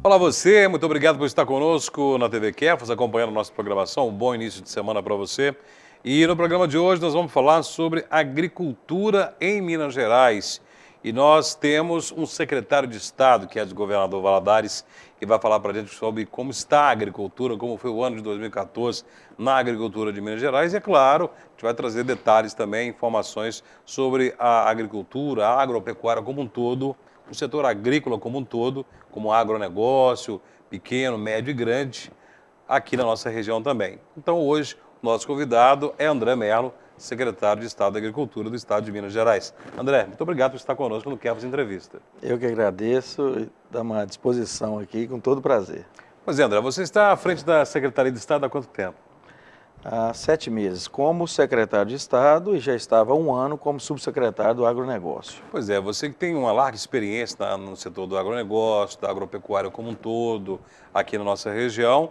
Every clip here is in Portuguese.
Olá você, muito obrigado por estar conosco na TV Kefas, acompanhando a nossa programação. Um bom início de semana para você. E no programa de hoje nós vamos falar sobre agricultura em Minas Gerais. E nós temos um secretário de Estado, que é o governador Valadares, que vai falar para a gente sobre como está a agricultura, como foi o ano de 2014 na agricultura de Minas Gerais. E é claro, a gente vai trazer detalhes também, informações sobre a agricultura, a agropecuária como um todo, o setor agrícola como um todo, como agronegócio, pequeno, médio e grande, aqui na nossa região também. Então hoje, o nosso convidado é André Merlo, secretário de Estado da Agricultura do Estado de Minas Gerais. André, muito obrigado por estar conosco no Kefas Entrevista. Eu que agradeço, estamos à disposição aqui, com todo prazer. Pois é, André, você está à frente da Secretaria de Estado há quanto tempo? Há 7 meses como secretário de Estado e já estava há 1 ano como subsecretário do agronegócio. Pois é, você que tem uma larga experiência no setor do agronegócio, da agropecuária como um todo, aqui na nossa região,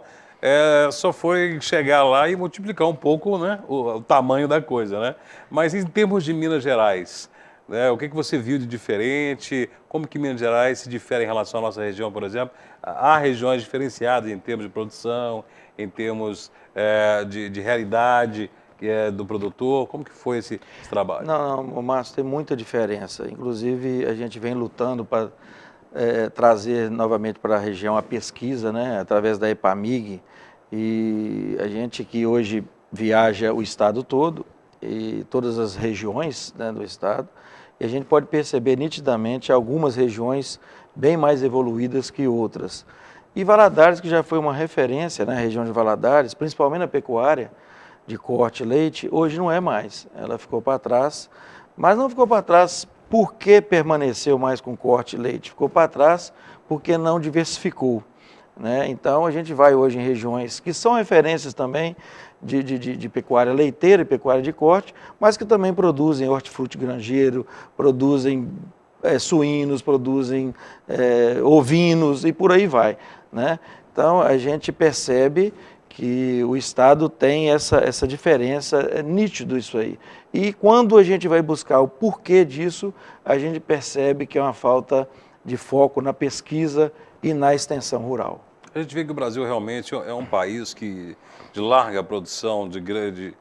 só foi chegar lá e multiplicar um pouco, né, o tamanho da coisa, né? Mas em termos de Minas Gerais, né, o que você viu de diferente? Como que Minas Gerais se difere em relação à nossa região, por exemplo? Há regiões diferenciadas em termos de produção, em termos de realidade do produtor. Como que foi esse trabalho? Não, Márcio, tem muita diferença. Inclusive, a gente vem lutando para trazer novamente para a região a pesquisa, né, através da EPAMIG. E a gente que hoje viaja o estado todo e todas as regiões, né, do estado, e a gente pode perceber nitidamente algumas regiões bem mais evoluídas que outras. E Valadares, que já foi uma referência na região de Valadares, principalmente na pecuária de corte e leite, hoje não é mais. Ela ficou para trás, mas não ficou para trás porque permaneceu mais com corte e leite, ficou para trás porque não diversificou, né? Então a gente vai hoje em regiões que são referências também de pecuária leiteira e pecuária de corte, mas que também produzem hortifruti granjeiro, produzem suínos, produzem ovinos e por aí vai, né? Então a gente percebe que o Estado tem essa diferença, é nítido isso aí. E quando a gente vai buscar o porquê disso, a gente percebe que é uma falta de foco na pesquisa e na extensão rural. A gente vê que o Brasil realmente é um país de larga produção, de grande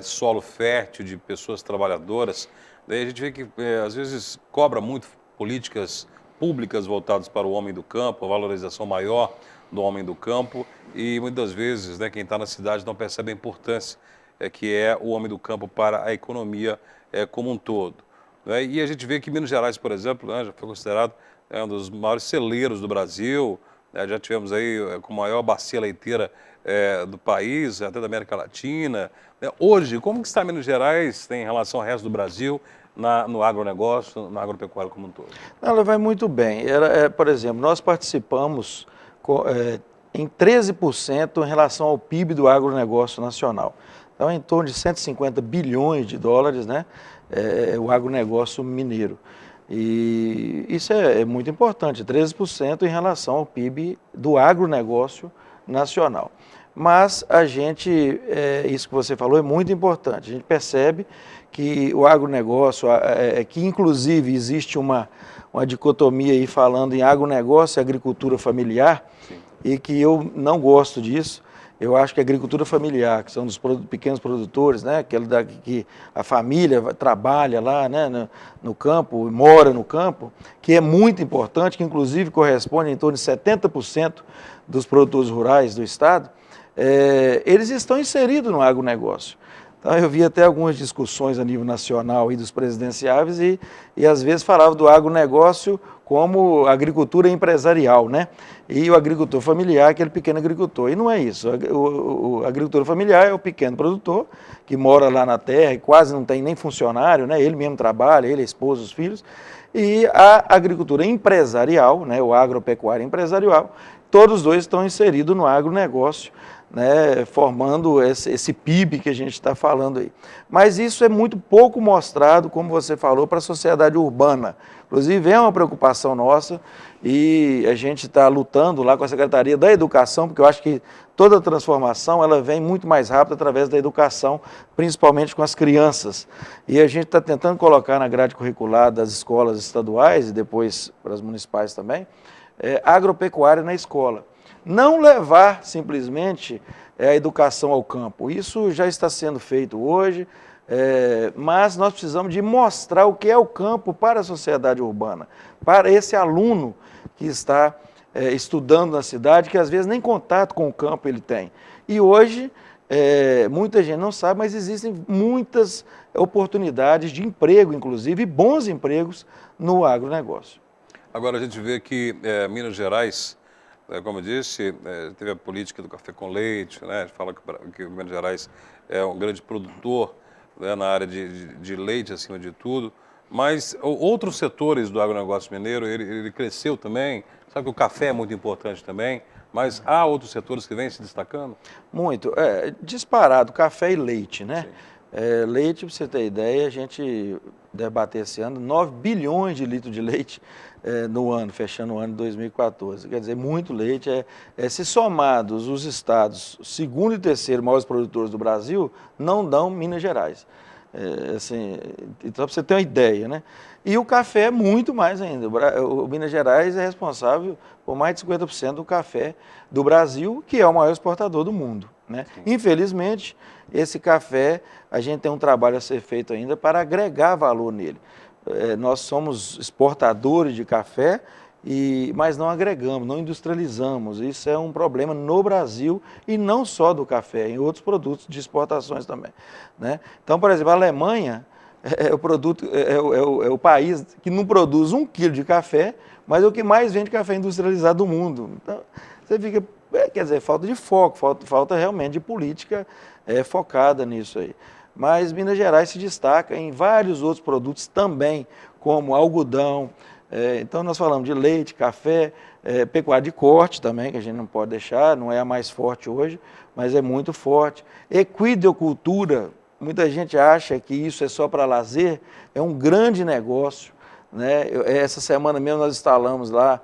solo fértil, de pessoas trabalhadoras. Daí a gente vê que, às vezes, cobra muito políticas públicas voltadas para o homem do campo, a valorização maior do homem do campo, e muitas vezes, né, quem está na cidade não percebe a importância que é o homem do campo para a economia como um todo, né? E a gente vê que Minas Gerais, por exemplo, né, já foi considerado um dos maiores celeiros do Brasil, né? Já tivemos aí com a maior bacia leiteira do país, até da América Latina, né? Hoje, como que está Minas Gerais em relação ao resto do Brasil, no agronegócio, na agropecuária como um todo? Ela vai muito bem. Por exemplo, nós participamos em 13% em relação ao PIB do agronegócio nacional. Então, em torno de 150 bilhões de dólares, né, o agronegócio mineiro. E isso é muito importante, 13% em relação ao PIB do agronegócio nacional. Mas a gente, isso que você falou é muito importante, a gente percebe que o agronegócio, que inclusive existe uma dicotomia aí falando em agronegócio e agricultura familiar, sim, e que eu não gosto disso. Eu acho que a agricultura familiar, que são dos pequenos produtores, né, que a família trabalha lá, né, no campo, mora no campo, que é muito importante, que inclusive corresponde em torno de 70% dos produtores rurais do estado, eles estão inseridos no agronegócio. Então, eu vi até algumas discussões a nível nacional e dos presidenciáveis e às vezes falava do agronegócio como agricultura empresarial, né? E o agricultor familiar, aquele pequeno agricultor. E não é isso. O agricultor familiar é o pequeno produtor que mora lá na terra e quase não tem nem funcionário, né? Ele mesmo trabalha, ele, a esposa, os filhos. E a agricultura empresarial, né? O agropecuário empresarial, todos os dois estão inseridos no agronegócio, né, formando esse PIB que a gente está falando aí. Mas isso é muito pouco mostrado, como você falou, para a sociedade urbana. Inclusive, é uma preocupação nossa e a gente está lutando lá com a Secretaria da Educação, porque eu acho que toda transformação ela vem muito mais rápido através da educação, principalmente com as crianças. E a gente está tentando colocar na grade curricular das escolas estaduais e depois para as municipais também, agropecuária na escola. Não levar simplesmente a educação ao campo. Isso já está sendo feito hoje, mas nós precisamos de mostrar o que é o campo para a sociedade urbana, para esse aluno que está estudando na cidade, que às vezes nem contato com o campo ele tem. E hoje, muita gente não sabe, mas existem muitas oportunidades de emprego, inclusive, e bons empregos no agronegócio. Agora a gente vê que Minas Gerais, como eu disse, teve a política do café com leite, né? A gente fala que Minas Gerais é um grande produtor, né, na área de leite, acima de tudo, mas outros setores do agronegócio mineiro, ele cresceu também. Sabe que o café é muito importante também, mas há outros setores que vêm se destacando? Muito. Disparado, café e leite, né? Sim. Leite, para você ter ideia, a gente debateu esse ano 9 bilhões de litros de leite no ano, fechando o ano de 2014. Quer dizer, muito leite. Se somados os estados, segundo e terceiro maiores produtores do Brasil, não dão Minas Gerais. Assim, então, para você ter uma ideia, né? E o café é muito mais ainda. O Minas Gerais é responsável por mais de 50% do café do Brasil, que é o maior exportador do mundo, né? Infelizmente, esse café, a gente tem um trabalho a ser feito ainda para agregar valor nele. Nós somos exportadores de café, mas não agregamos, não industrializamos. Isso é um problema no Brasil e não só do café, em outros produtos de exportações também, né? Então, por exemplo, a Alemanha é o país que não produz 1 quilo de café, mas é o que mais vende café industrializado do mundo. Então, você fica, quer dizer, falta de foco, falta realmente de política focada nisso aí. Mas Minas Gerais se destaca em vários outros produtos também, como algodão. Então nós falamos de leite, café, pecuária de corte também, que a gente não pode deixar, não é a mais forte hoje, mas é muito forte. Equidocultura, muita gente acha que isso é só para lazer, é um grande negócio, né? Essa semana mesmo nós instalamos lá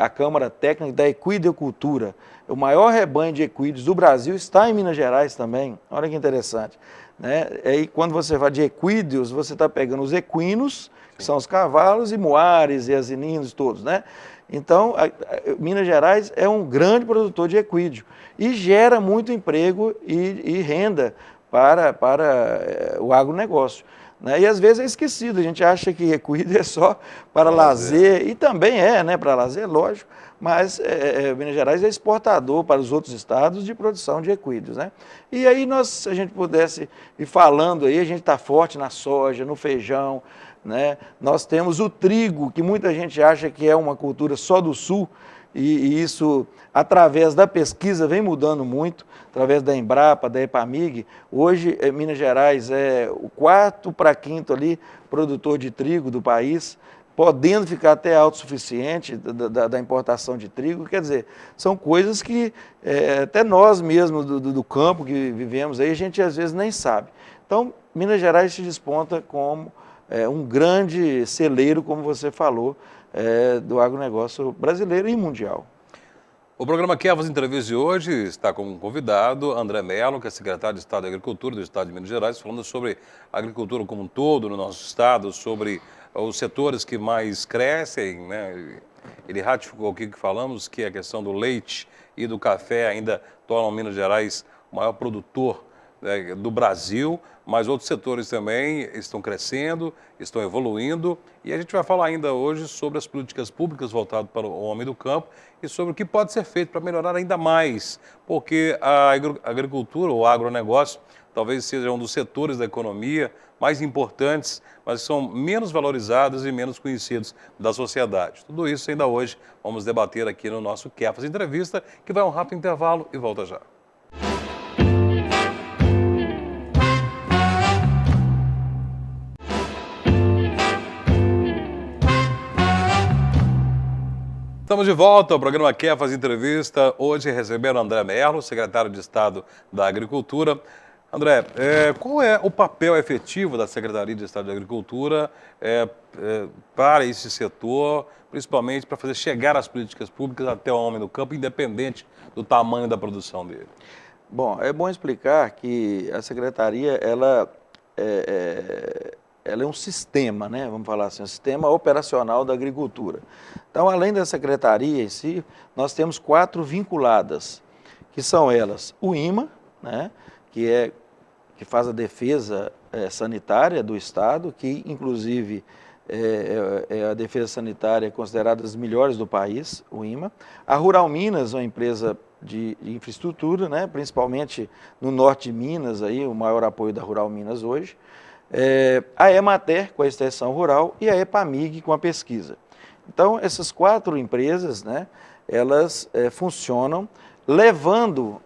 a Câmara Técnica da Equidocultura. O maior rebanho de equídeos do Brasil está em Minas Gerais também. Olha que interessante, né? E quando você fala de equídeos, você está pegando os equinos, que são os cavalos, e moares e asininos todos, né? Então, Minas Gerais é um grande produtor de equídeo e gera muito emprego e renda para o agronegócio, né? E às vezes é esquecido, a gente acha que equídeo é só para lazer, e também né, para lazer, lógico, mas Minas Gerais é exportador para os outros estados de produção de equídeos, né? E aí se a gente pudesse ir falando aí, a gente está forte na soja, no feijão, né? Nós temos o trigo, que muita gente acha que é uma cultura só do sul, e isso, através da pesquisa, vem mudando muito, através da Embrapa, da Epamig. Hoje, Minas Gerais é o 4º para 5º ali, produtor de trigo do país, podendo ficar até autossuficiente da importação de trigo. Quer dizer, são coisas que até nós mesmos do campo que vivemos aí, a gente às vezes nem sabe. Então, Minas Gerais se desponta como um grande celeiro, como você falou, do agronegócio brasileiro e mundial. O programa Kefas Entrevista de hoje está como convidado André Mello, que é secretário de Estado de Agricultura do Estado de Minas Gerais, falando sobre a agricultura como um todo no nosso estado, sobre os setores que mais crescem, né? Ele ratificou aqui que falamos que a questão do leite e do café ainda tornam Minas Gerais o maior produtor, né, do Brasil, mas outros setores também estão crescendo, estão evoluindo, e a gente vai falar ainda hoje sobre as políticas públicas voltadas para o homem do campo e sobre o que pode ser feito para melhorar ainda mais, porque a agricultura, o agronegócio, talvez seja um dos setores da economia mais importantes, mas são menos valorizados e menos conhecidos da sociedade. Tudo isso ainda hoje vamos debater aqui no nosso Kefas Entrevista, que vai a um rápido intervalo e volta já. Estamos de volta ao programa Kefas Entrevista, hoje recebendo André Mello, secretário de Estado da Agricultura. André, qual é o papel efetivo da Secretaria de Estado de Agricultura para esse setor, principalmente para fazer chegar as políticas públicas até o homem do campo, independente do tamanho da produção dele? Bom, é bom explicar que a Secretaria, ela ela é um sistema, né? Vamos falar assim, um sistema operacional da agricultura. Então, além da secretaria em si, nós temos 4 vinculadas, que são elas: o IMA, né? Que faz a defesa sanitária do Estado, que inclusive é a defesa sanitária considerada das melhores do país, o IMA. A Rural Minas, uma empresa de infraestrutura, né? Principalmente no norte de Minas, aí, o maior apoio da Rural Minas hoje. A Emater, com a extensão rural, e a Epamig, com a pesquisa. Então, essas 4 empresas, né, elas funcionam levando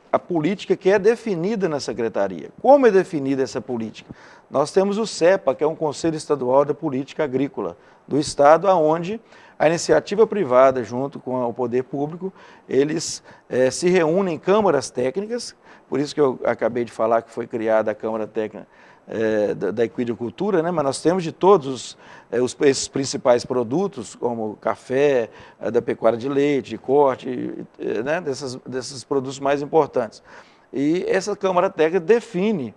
a política que é definida na secretaria. Como é definida essa política? Nós temos o CEPA, que é um Conselho Estadual da Política Agrícola do Estado, onde a iniciativa privada, junto com o poder público, eles se reúnem em câmaras técnicas, por isso que eu acabei de falar que foi criada a Câmara Técnica da equicultura, né? Mas nós temos de todos esses principais produtos, como café, da pecuária de leite, de corte, né? desses produtos mais importantes. E essa Câmara Técnica define,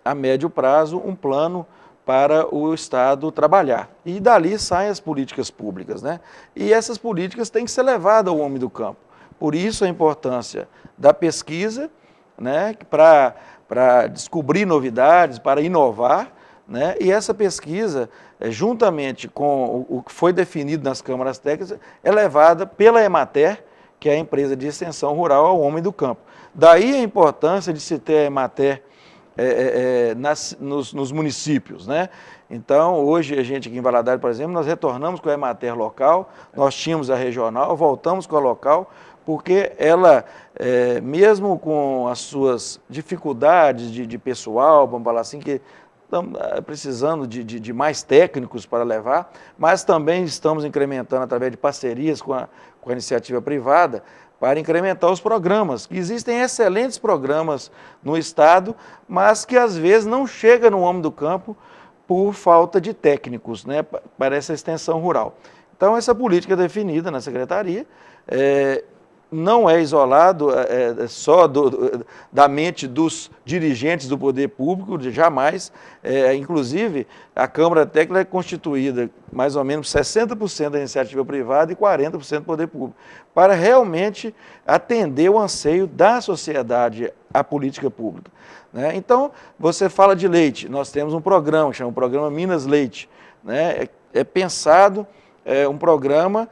a médio prazo, um plano para o Estado trabalhar. E dali saem as políticas públicas, né? E essas políticas têm que ser levadas ao homem do campo. Por isso a importância da pesquisa, né? Para descobrir novidades, para inovar, né? E essa pesquisa, juntamente com o que foi definido nas câmaras técnicas, é levada pela Emater, que é a empresa de extensão rural, ao homem do campo. Daí a importância de se ter a Emater nos municípios, né? Então, hoje a gente aqui em Valadares, por exemplo, nós retornamos com a Emater local, nós tínhamos a regional, voltamos com a local, porque ela, mesmo com as suas dificuldades de pessoal, vamos falar assim, que estamos precisando de mais técnicos para levar, mas também estamos incrementando através de parcerias com a iniciativa privada, para incrementar os programas. Existem excelentes programas no Estado, mas que às vezes não chegam no homem do campo por falta de técnicos, né, para essa extensão rural. Então, essa política é definida na Secretaria, não é isolado só da mente dos dirigentes do poder público, jamais. Inclusive, a Câmara Técnica é constituída mais ou menos 60% da iniciativa privada e 40% do poder público, para realmente atender o anseio da sociedade à política pública, né? Então, você fala de leite, nós temos um programa, chama o Programa Minas Leite, né? É pensado um programa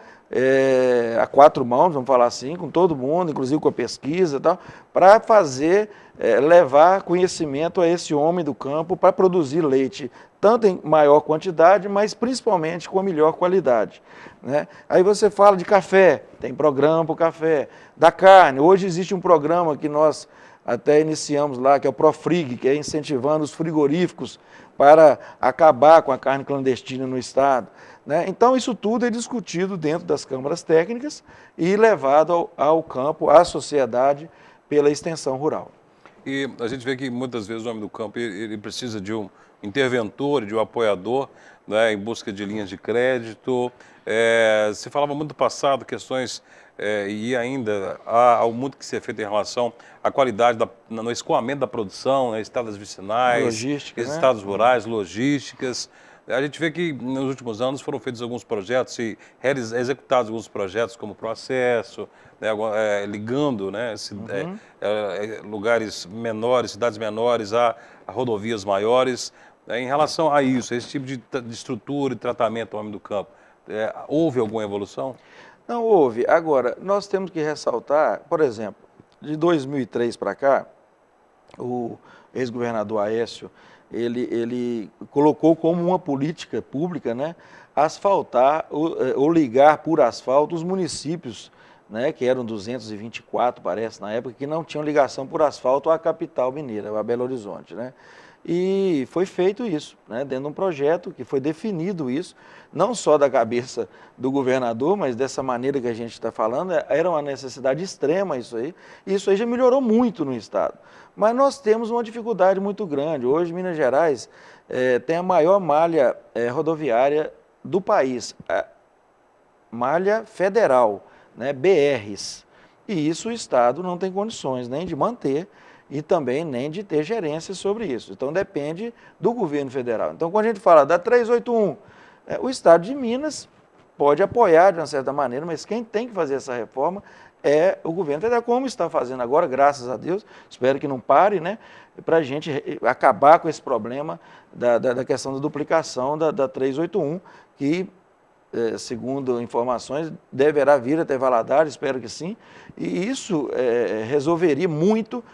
a 4 mãos, vamos falar assim, com todo mundo, inclusive com a pesquisa e tal, para fazer, levar conhecimento a esse homem do campo para produzir leite, tanto em maior quantidade, mas principalmente com a melhor qualidade, né? Aí você fala de café, tem programa para o café, da carne, hoje existe um programa que nós até iniciamos lá, que é o Profrig, que é incentivando os frigoríficos para acabar com a carne clandestina no Estado, né? Então, isso tudo é discutido dentro das câmaras técnicas e levado ao campo, à sociedade, pela extensão rural. E a gente vê que muitas vezes o homem do campo ele precisa de um interventor, de um apoiador, né, em busca de linhas de crédito. Se falava muito do passado, questões, e ainda há muito que ser feito em relação à qualidade no escoamento da produção, né, estradas vicinais, Logística, né? estados rurais, logísticas. A gente vê que nos últimos anos foram feitos alguns projetos e executados alguns projetos como Processo, né, ligando, né, lugares menores, cidades menores a rodovias maiores. Em relação a isso, esse tipo de estrutura e tratamento do homem do campo, houve alguma evolução? Não houve. Agora, nós temos que ressaltar, por exemplo, de 2003 para cá, o ex-governador Aécio, ele colocou como uma política pública, né, asfaltar ou ligar por asfalto os municípios, né, que eram 224, parece, na época, que não tinham ligação por asfalto à capital mineira, a Belo Horizonte, né? E foi feito isso, né, dentro de um projeto que foi definido isso, não só da cabeça do governador, mas dessa maneira que a gente está falando, era uma necessidade extrema isso aí, e isso aí já melhorou muito no Estado. Mas nós temos uma dificuldade muito grande. Hoje, Minas Gerais tem a maior malha rodoviária do país, a malha federal, né, BRs, e isso o Estado não tem condições nem de manter, e também nem de ter gerência sobre isso. Então depende do governo federal. Então quando a gente fala da 381, o Estado de Minas pode apoiar de uma certa maneira, mas quem tem que fazer essa reforma é o governo federal, como está fazendo agora, graças a Deus, espero que não pare, né, para a gente acabar com esse problema da questão da duplicação da 381, que, segundo informações, deverá vir até Valadares, espero que sim, e isso resolveria muito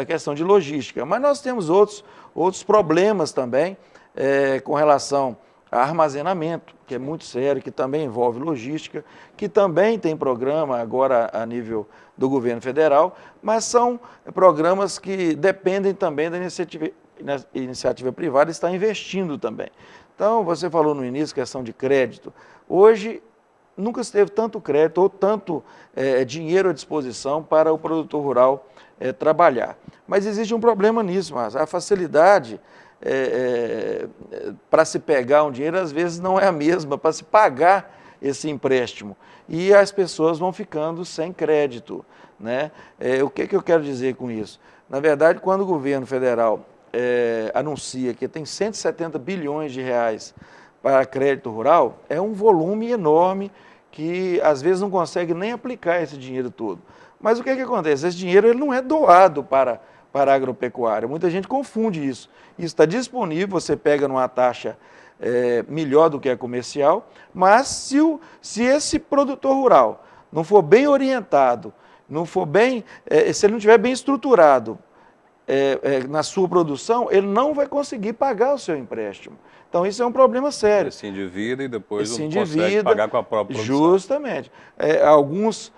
a questão de logística. Mas nós temos outros problemas também com relação a armazenamento, que é muito sério, que também envolve logística, que também tem programa agora a nível do governo federal, mas são programas que dependem também da iniciativa privada estar investindo também. Então, você falou no início, questão de crédito. Hoje, nunca se teve tanto crédito ou tanto dinheiro à disposição para o produtor rural trabalhar. Mas existe um problema nisso, mas a facilidade para se pegar um dinheiro, às vezes não é a mesma para se pagar esse empréstimo. E as pessoas vão ficando sem crédito, né? O que eu quero dizer com isso? Na verdade, quando o governo federal anuncia que tem 170 bilhões de reais para crédito rural, é um volume enorme que às vezes não consegue nem aplicar esse dinheiro todo. Mas o que acontece? Esse dinheiro ele não é doado para a agropecuária. Muita gente confunde isso. Isso está disponível, você pega numa taxa melhor do que a comercial, mas se esse produtor rural não for bem orientado, não for bem, se ele não estiver bem estruturado na sua produção, ele não vai conseguir pagar o seu empréstimo. Então isso é um problema sério. Ele se endivida e depois não consegue pagar com a própria produção. Justamente. Alguns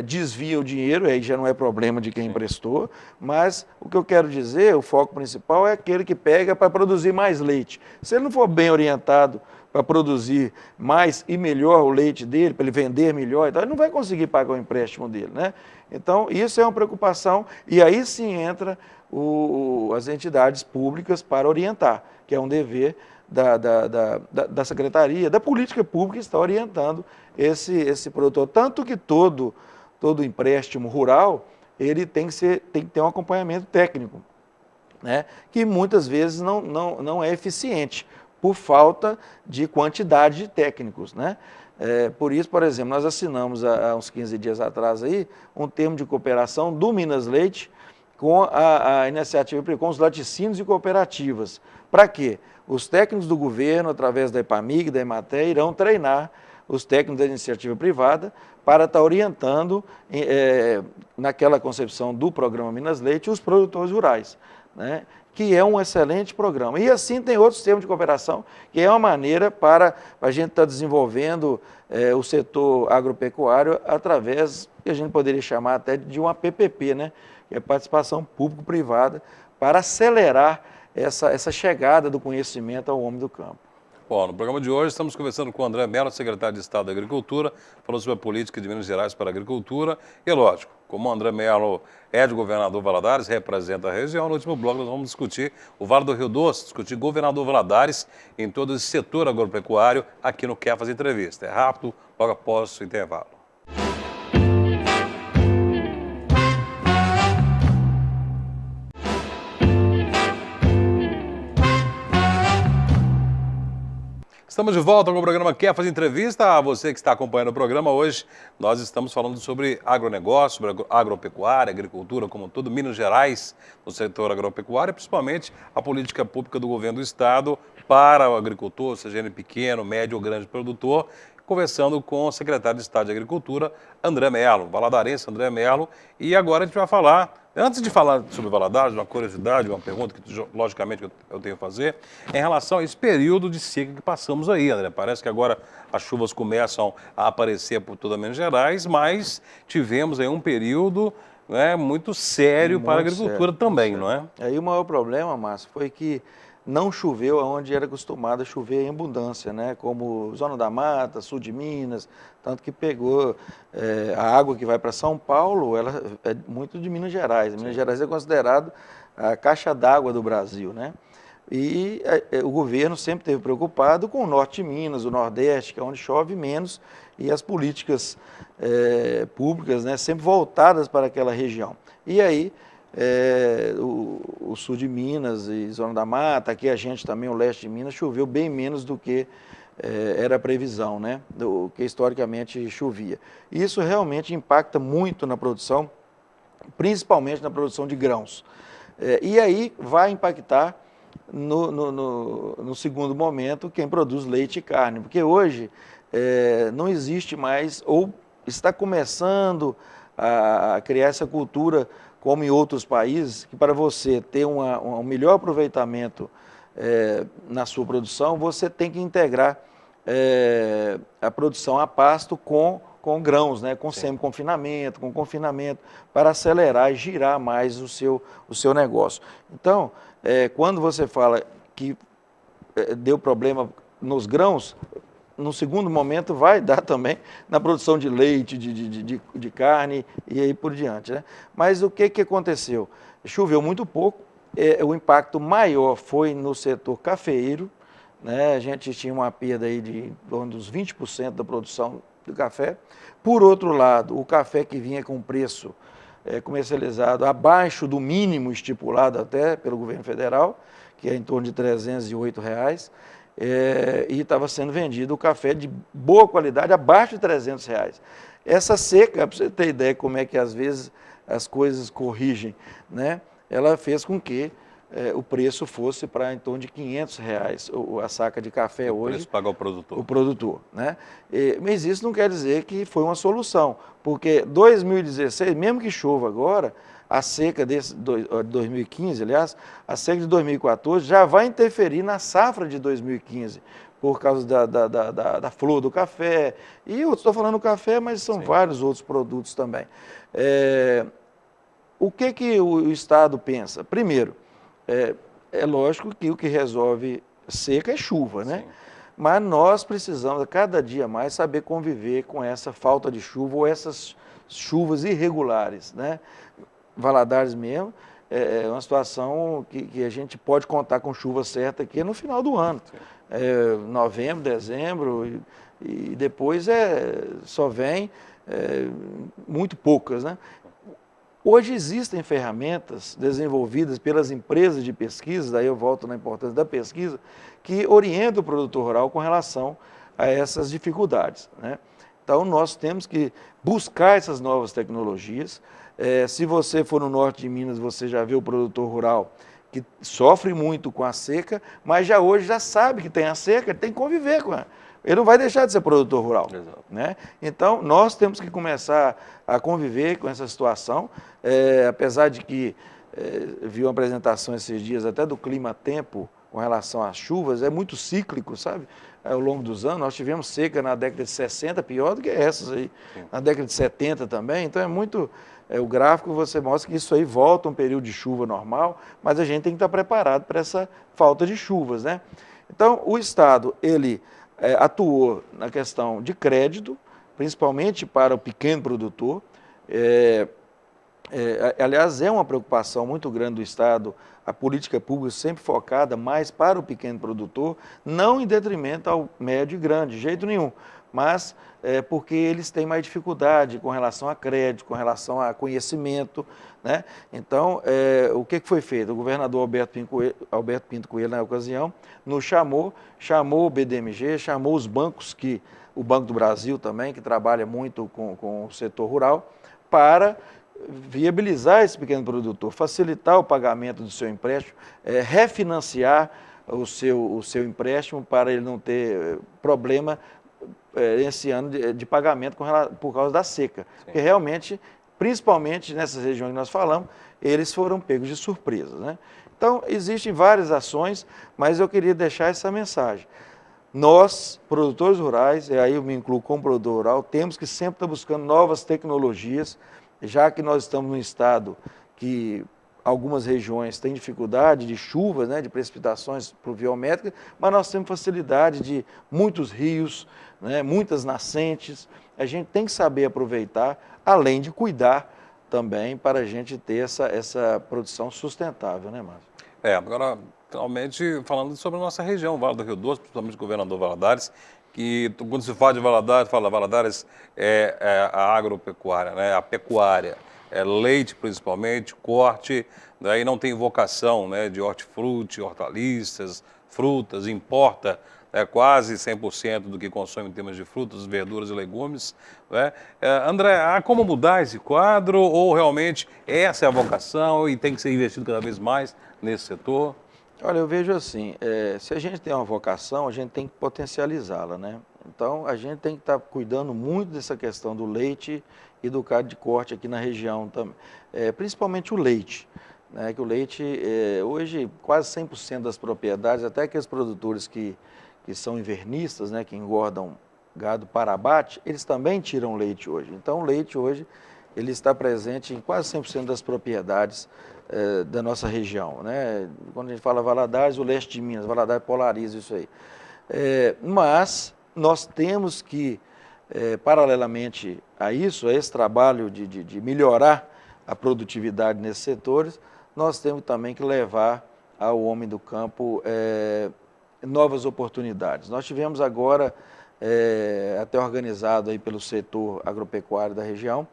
desvia o dinheiro, aí já não é problema de quem emprestou, mas o que eu quero dizer, o foco principal é aquele que pega para produzir mais leite. Se ele não for bem orientado para produzir mais e melhor o leite dele, para ele vender melhor, então ele não vai conseguir pagar o empréstimo dele, né? Então, isso é uma preocupação e aí sim entra as entidades públicas para orientar, que é um dever da Secretaria, da Política Pública, que está orientando esse produtor. Tanto que todo empréstimo rural, ele tem que ter um acompanhamento técnico, né? Que muitas vezes não é eficiente, por falta de quantidade de técnicos, né? Por isso, por exemplo, nós assinamos há uns 15 dias atrás aí, um termo de cooperação do Minas Leite com a iniciativa, com os laticínios e cooperativas. Para quê? Os técnicos do governo, através da EPAMIG, da EMATER, irão treinar os técnicos da iniciativa privada para estar orientando naquela concepção do programa Minas Leite os produtores rurais, né? Que é um excelente programa. E assim tem outros termos de cooperação, que é uma maneira para a gente estar desenvolvendo o setor agropecuário através, que a gente poderia chamar até de uma PPP, né? Que é participação público-privada, para acelerar essa chegada do conhecimento ao homem do campo. Bom, no programa de hoje estamos conversando com o André Mello, secretário de Estado da Agricultura, falando sobre a política de Minas Gerais para a agricultura. E, lógico, como o André Mello é de Governador Valadares, representa a região, no último bloco nós vamos discutir o Vale do Rio Doce, discutir Governador Valadares em todo esse setor agropecuário aqui no Quer Fazer Entrevista. É rápido, logo após o intervalo. Estamos de volta com o programa Quer Fazer Entrevista. A você que está acompanhando o programa hoje, nós estamos falando sobre agronegócio, sobre agropecuária, agricultura como todo, Minas Gerais, no setor agropecuário, principalmente a política pública do governo do estado para o agricultor, seja ele pequeno, médio ou grande produtor, conversando com o secretário de Estado de Agricultura, André Mello, valadarense André Mello. E agora a gente vai falar, antes de falar sobre Valadares, uma curiosidade, uma pergunta que logicamente eu tenho que fazer, em relação a esse período de seca que passamos aí, André. Parece que agora as chuvas começam a aparecer por toda Minas Gerais, mas tivemos aí um período, né, muito sério para a agricultura também, não é? Aí o maior problema, Márcio, foi que não choveu onde era acostumado a chover em abundância, né? Como Zona da Mata, sul de Minas, tanto que pegou a água que vai para São Paulo, ela é muito de Minas Gerais. Minas Gerais é considerado a caixa d'água do Brasil, né? E o governo sempre esteve preocupado com o norte de Minas, o nordeste, que é onde chove menos, e as políticas públicas, né, sempre voltadas para aquela região. E aí o sul de Minas e Zona da Mata, aqui a gente também, o leste de Minas, choveu bem menos do que era a previsão, né? Do que historicamente chovia. Isso realmente impacta muito na produção, principalmente na produção de grãos. E aí vai impactar no segundo momento quem produz leite e carne, porque hoje não existe mais, ou está começando a criar essa cultura, como em outros países, que para você ter um melhor aproveitamento na sua produção, você tem que integrar a produção a pasto com grãos, né? Com semi-confinamento, com confinamento, para acelerar e girar mais o seu negócio. Então, quando você fala que deu problema nos grãos, no segundo momento vai dar também na produção de leite, de carne e aí por diante, né? Mas o que aconteceu? Choveu muito pouco, o impacto maior foi no setor cafeeiro, né? A gente tinha uma perda aí de uns 20% da produção do café. Por outro lado, o café que vinha com preço comercializado abaixo do mínimo estipulado até pelo governo federal, que é em torno de R$ 308, e estava sendo vendido o café de boa qualidade abaixo de R$ 300. Essa seca, para você ter ideia como é que às vezes as coisas corrigem, né? Ela fez com que o preço fosse para em torno de R$ 500 a saca de café hoje. O preço paga ao produtor. O produtor, né? Mas isso não quer dizer que foi uma solução, porque 2016, mesmo que chova agora, a seca de 2015, aliás, a seca de 2014 já vai interferir na safra de 2015, por causa da flor do café. E eu estou falando do café, mas são vários outros produtos também. O que o Estado pensa? Primeiro, é lógico que o que resolve seca é chuva, né? Sim. Mas nós precisamos, cada dia mais, saber conviver com essa falta de chuva ou essas chuvas irregulares, né? Valadares mesmo, é uma situação que a gente pode contar com chuva certa aqui no final do ano. Novembro, dezembro, e depois só vem muito poucas, né? Hoje existem ferramentas desenvolvidas pelas empresas de pesquisa, daí eu volto na importância da pesquisa, que orientam o produtor rural com relação a essas dificuldades, né? Então, nós temos que buscar essas novas tecnologias. Se você for no norte de Minas, você já vê o produtor rural que sofre muito com a seca, mas hoje já sabe que tem a seca, ele tem que conviver com ela. Ele não vai deixar de ser produtor rural, né? Então, nós temos que começar a conviver com essa situação, apesar de que vi uma apresentação esses dias até do clima-tempo com relação às chuvas, é muito cíclico, sabe? Ao longo dos anos, nós tivemos seca na década de 60, pior do que essas aí, na década de 70 também, então é muito... o gráfico você mostra que isso aí volta a um período de chuva normal, mas a gente tem que estar preparado para essa falta de chuvas, né? Então, o Estado, ele atuou na questão de crédito, principalmente para o pequeno produtor. Aliás, é uma preocupação muito grande do Estado, a política pública sempre focada mais para o pequeno produtor, não em detrimento ao médio e grande, de jeito nenhum, mas porque eles têm mais dificuldade com relação a crédito, com relação a conhecimento, né? Então, o que foi feito? O governador Alberto Pinto Coelho, na ocasião, nos chamou o BDMG, chamou os bancos, o Banco do Brasil também, que trabalha muito com o setor rural, para viabilizar esse pequeno produtor, facilitar o pagamento do seu empréstimo, refinanciar o seu empréstimo para ele não ter problema esse ano de pagamento por causa da seca. Sim. Porque realmente, principalmente nessas regiões que nós falamos, eles foram pegos de surpresa, né? Então, existem várias ações, mas eu queria deixar essa mensagem. Nós, produtores rurais, e aí eu me incluo como produtor rural, temos que sempre estar buscando novas tecnologias, já que nós estamos num estado que algumas regiões têm dificuldade de chuvas, né, de precipitações pluviométricas, mas nós temos facilidade de muitos rios, né, muitas nascentes. A gente tem que saber aproveitar, além de cuidar também para a gente ter essa produção sustentável, né, Márcio? Agora, finalmente, falando sobre a nossa região, Vale do Rio Doce, principalmente o governador Valadares, que quando se fala de Valadares, fala Valadares a agropecuária, né, a pecuária. leite principalmente, corte, daí não tem vocação, né, de hortifruti, hortaliças, frutas, importa quase 100% do que consome em termos de frutas, verduras e legumes, né? André, há como mudar esse quadro ou realmente essa é a vocação e tem que ser investido cada vez mais nesse setor? Olha, eu vejo assim, se a gente tem uma vocação, a gente tem que potencializá-la, né? Então, a gente tem que estar cuidando muito dessa questão do leite e do gado de corte aqui na região também. Principalmente o leite, né? Que o leite, hoje, quase 100% das propriedades, até aqueles produtores que são invernistas, né? Que engordam gado para abate, eles também tiram leite hoje. Então, o leite hoje, ele está presente em quase 100% das propriedades da nossa região, né? Quando a gente fala Valadares, o leste de Minas, Valadares polariza isso aí. Mas nós temos que, paralelamente a isso, a esse trabalho de melhorar a produtividade nesses setores, nós temos também que levar ao homem do campo novas oportunidades. Nós tivemos agora, até organizado aí pelo setor agropecuário da região,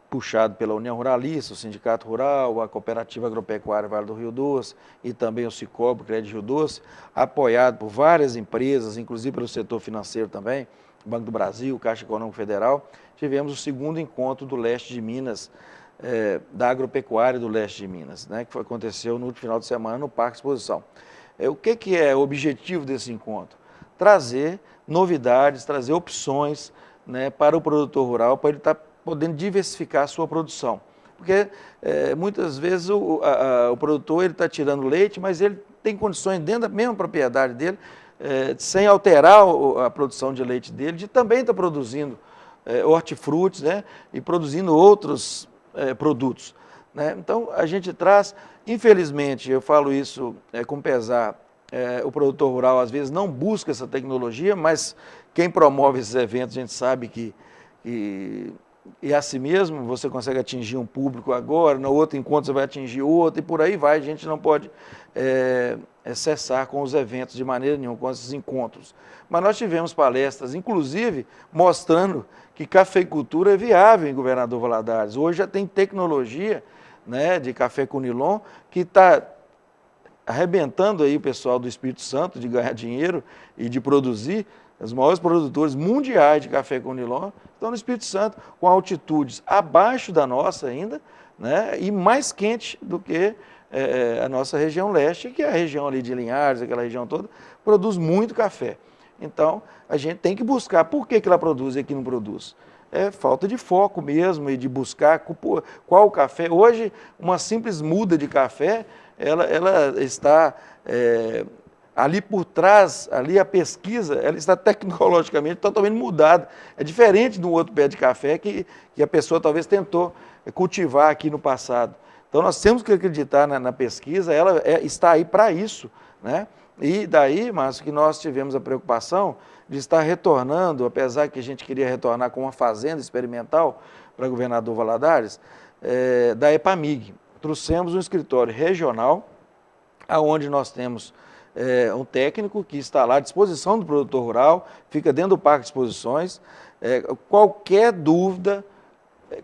puxado pela União Ruralista, o Sindicato Rural, a Cooperativa Agropecuária Vale do Rio Doce e também o Cicobi, Crédito Rio Doce, apoiado por várias empresas, inclusive pelo setor financeiro também, Banco do Brasil, Caixa Econômica Federal. Tivemos o segundo encontro do leste de Minas, da agropecuária do leste de Minas, né, que aconteceu no último final de semana no Parque Exposição. O que é o objetivo desse encontro? Trazer novidades, trazer opções, né, para o produtor rural, para ele estar podendo diversificar a sua produção. Porque muitas vezes o produtor está tirando leite, mas ele tem condições dentro da mesma propriedade dele, sem alterar a produção de leite dele, de também estar produzindo hortifrutis, né, e produzindo outros produtos, né? Então, a gente traz, infelizmente, eu falo isso com pesar, o produtor rural às vezes não busca essa tecnologia, mas quem promove esses eventos, a gente sabe que e assim mesmo você consegue atingir um público agora, no outro encontro você vai atingir outro, e por aí vai. A gente não pode cessar com os eventos de maneira nenhuma, com esses encontros. Mas nós tivemos palestras, inclusive, mostrando que cafeicultura é viável em Governador Valadares. Hoje já tem tecnologia, né, de café com nilon que está arrebentando aí o pessoal do Espírito Santo de ganhar dinheiro e de produzir. Os maiores produtores mundiais de café com nilon estão no Espírito Santo, com altitudes abaixo da nossa ainda, né, e mais quente do que a nossa região leste, que é a região ali de Linhares, aquela região toda, produz muito café. Então, a gente tem que buscar. Por que ela produz e aqui não produz? É falta de foco mesmo e de buscar qual café. Hoje, uma simples muda de café, ela está... ali por trás, ali a pesquisa, ela está tecnologicamente totalmente mudada. É diferente de um outro pé de café que a pessoa talvez tentou cultivar aqui no passado. Então, nós temos que acreditar na pesquisa, ela está aí para isso, né? E daí, Márcio, que nós tivemos a preocupação de estar retornando, apesar que a gente queria retornar com uma fazenda experimental para Governador Valadares, da EPAMIG. Trouxemos um escritório regional, onde nós temos um técnico que está lá à disposição do produtor rural, fica dentro do Parque de Exposições. Qualquer dúvida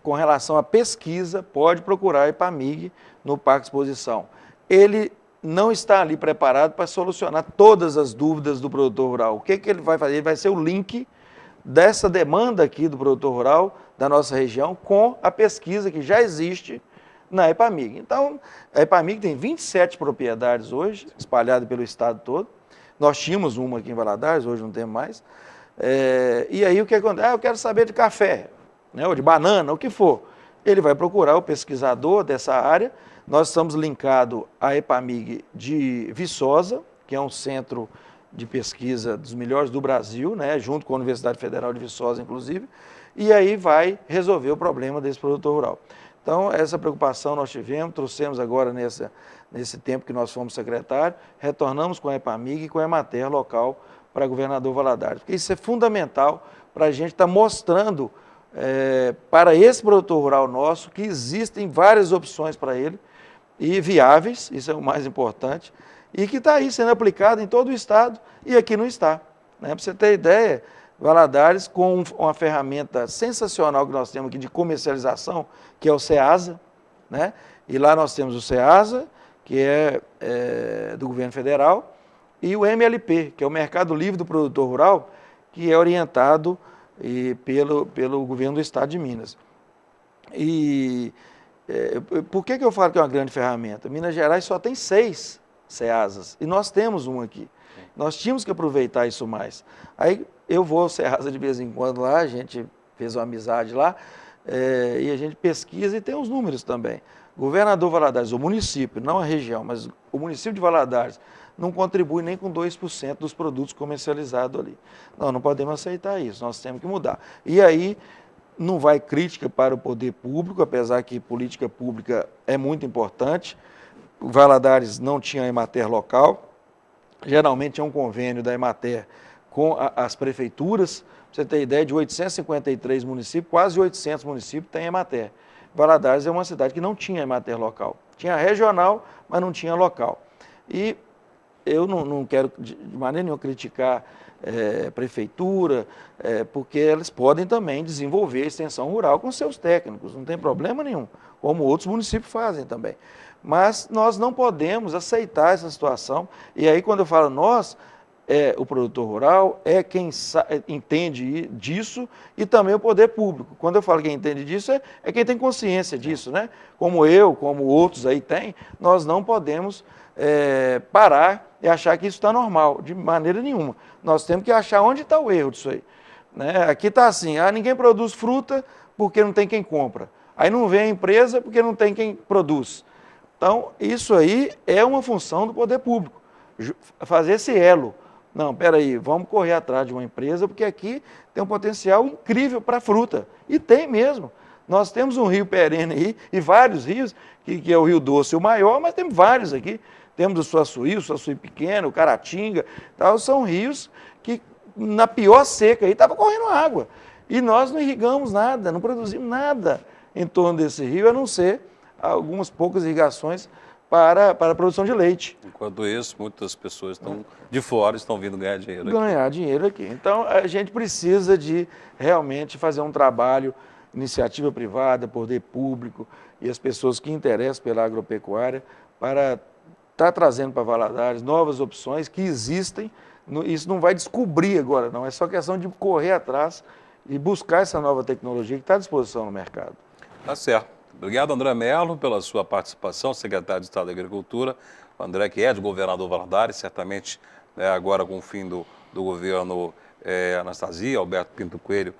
com relação à pesquisa, pode procurar a EPAMIG no Parque de Exposição. Ele não está ali preparado para solucionar todas as dúvidas do produtor rural. O que ele vai fazer? Ele vai ser o link dessa demanda aqui do produtor rural, da nossa região, com a pesquisa que já existe na EPAMIG. Então, a EPAMIG tem 27 propriedades hoje, espalhadas pelo estado todo. Nós tínhamos uma aqui em Valadares, hoje não temos mais. E aí o que acontece? Eu quero saber de café, né, ou de banana, o que for. Ele vai procurar o pesquisador dessa área. Nós estamos linkados à EPAMIG de Viçosa, que é um centro de pesquisa dos melhores do Brasil, né, junto com a Universidade Federal de Viçosa, inclusive, e aí vai resolver o problema desse produtor rural. Então, essa preocupação nós tivemos, trouxemos agora nesse tempo que nós fomos secretário, retornamos com a EPAMIG e com a Emater local para Governador Valadares, porque isso é fundamental para a gente estar mostrando para esse produtor rural nosso que existem várias opções para ele, e viáveis, isso é o mais importante, e que está aí sendo aplicado em todo o estado e aqui não está. Né? Para você ter ideia, Valadares, com uma ferramenta sensacional que nós temos aqui de comercialização, que é o SEASA, né? E lá nós temos o SEASA, que é do governo federal, e o MLP, que é o Mercado Livre do Produtor Rural, que é orientado pelo governo do estado de Minas. E por que eu falo que é uma grande ferramenta? Minas Gerais só tem 6 SEASAs, e nós temos um aqui. Nós tínhamos que aproveitar isso mais. Aí eu vou ao SEASA de vez em quando lá, a gente fez uma amizade lá, e a gente pesquisa e tem os números também. Governador Valadares, o município, não a região, mas o município de Valadares, não contribui nem com 2% dos produtos comercializados ali. Não podemos aceitar isso, nós temos que mudar. E aí, não vai crítica para o poder público, apesar que política pública é muito importante. O Valadares não tinha Emater local, geralmente é um convênio da Emater com as prefeituras. Para você ter ideia, de 853 municípios, quase 800 municípios têm Emater. Valadares é uma cidade que não tinha Emater local. Tinha regional, mas não tinha local. E eu não quero de maneira nenhuma criticar prefeitura, porque elas podem também desenvolver a extensão rural com seus técnicos, não tem problema nenhum, como outros municípios fazem também. Mas nós não podemos aceitar essa situação, e aí quando eu falo nós, o produtor rural, quem entende disso e também o poder público. Quando eu falo quem entende disso, é quem tem consciência disso, né? Como eu, como outros aí têm, nós não podemos parar e achar que isso está normal, de maneira nenhuma. Nós temos que achar onde está o erro disso aí. Né? Aqui está assim, ninguém produz fruta porque não tem quem compra. Aí não vem a empresa porque não tem quem produz. Então, isso aí é uma função do poder público, fazer esse elo. Não, espera aí, vamos correr atrás de uma empresa, porque aqui tem um potencial incrível para fruta. E tem mesmo. Nós temos um rio perene aí, e vários rios, que é o Rio Doce, o maior, mas temos vários aqui. Temos o Suaçuí Pequeno, o Caratinga, tal, são rios que na pior seca aí estava correndo água. E nós não irrigamos nada, não produzimos nada em torno desse rio, a não ser algumas poucas irrigações para a produção de leite. Enquanto isso, muitas pessoas estão de fora, estão vindo ganhar dinheiro aqui. Ganhar dinheiro aqui. Então, a gente precisa de realmente fazer um trabalho, iniciativa privada, poder público e as pessoas que interessam pela agropecuária, para estar trazendo para Valadares novas opções que existem. Isso não vai descobrir agora, não. É só questão de correr atrás e buscar essa nova tecnologia que está à disposição no mercado. Tá certo. Obrigado, André Mello, pela sua participação, secretário de Estado da Agricultura. O André, que é de governador Valadares, certamente, agora com o fim do governo Anastasia, Alberto Pinto Coelho,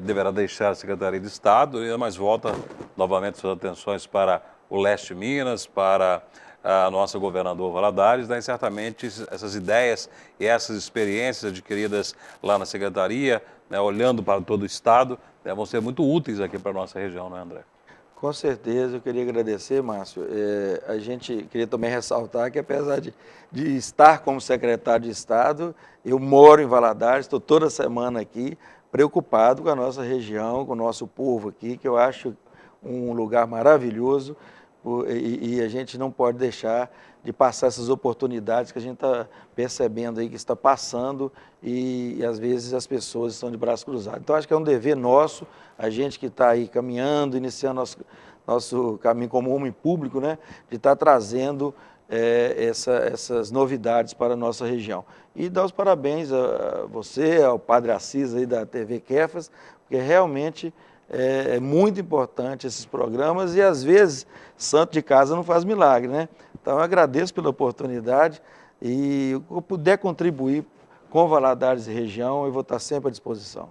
deverá deixar a Secretaria de Estado, mas volta novamente suas atenções para o leste de Minas, para a nossa governador Valadares, daí certamente essas ideias e essas experiências adquiridas lá na Secretaria, olhando para todo o Estado, vão ser muito úteis aqui para a nossa região, não é, André? Com certeza, eu queria agradecer, Márcio. A gente queria também ressaltar que, apesar de estar como secretário de Estado, eu moro em Valadares, estou toda semana aqui, preocupado com a nossa região, com o nosso povo aqui, que eu acho um lugar maravilhoso, e a gente não pode deixar de passar essas oportunidades que a gente está percebendo aí, que está passando, e às vezes as pessoas estão de braços cruzados. Então, acho que é um dever nosso, a gente que está aí caminhando, iniciando nosso caminho como homem público, né, de estar trazendo essas novidades para a nossa região. E dar os parabéns a você, ao Padre Assis aí da TV Kefas, porque realmente é muito importante esses programas e, às vezes, santo de casa não faz milagre, né? Então, eu agradeço pela oportunidade e eu puder contribuir com Valadares e região, eu vou estar sempre à disposição.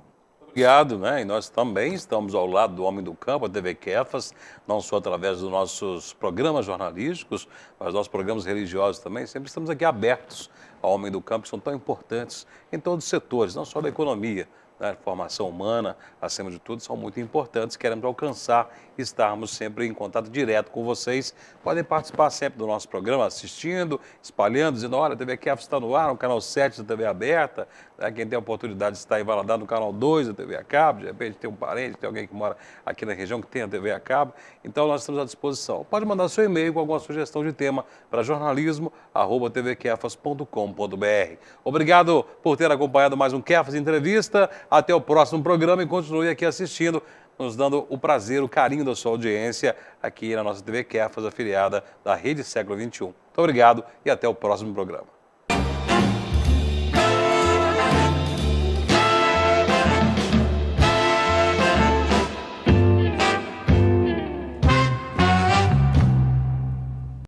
Obrigado, né? E nós também estamos ao lado do Homem do Campo, a TV Kefas, não só através dos nossos programas jornalísticos, mas nossos programas religiosos também. Sempre estamos aqui abertos ao Homem do Campo, que são tão importantes em todos os setores, não só da economia, né, formação humana, acima de tudo, são muito importantes. Queremos alcançar e estarmos sempre em contato direto com vocês. Podem participar sempre do nosso programa, assistindo, espalhando, dizendo, olha, a TV Kefas está no ar, no canal 7 da TV aberta. Né, quem tem a oportunidade de estar em Valadares no canal 2 da TV a cabo, de repente tem um parente, tem alguém que mora aqui na região que tem a TV a cabo. Então, nós estamos à disposição. Pode mandar seu e-mail com alguma sugestão de tema para jornalismo@tvkefas.com.br. Obrigado por ter acompanhado mais um Kefas Entrevista. Até o próximo programa e continue aqui assistindo, nos dando o prazer, o carinho da sua audiência aqui na nossa TV Kefas, afiliada da Rede Século XXI. Muito obrigado e até o próximo programa.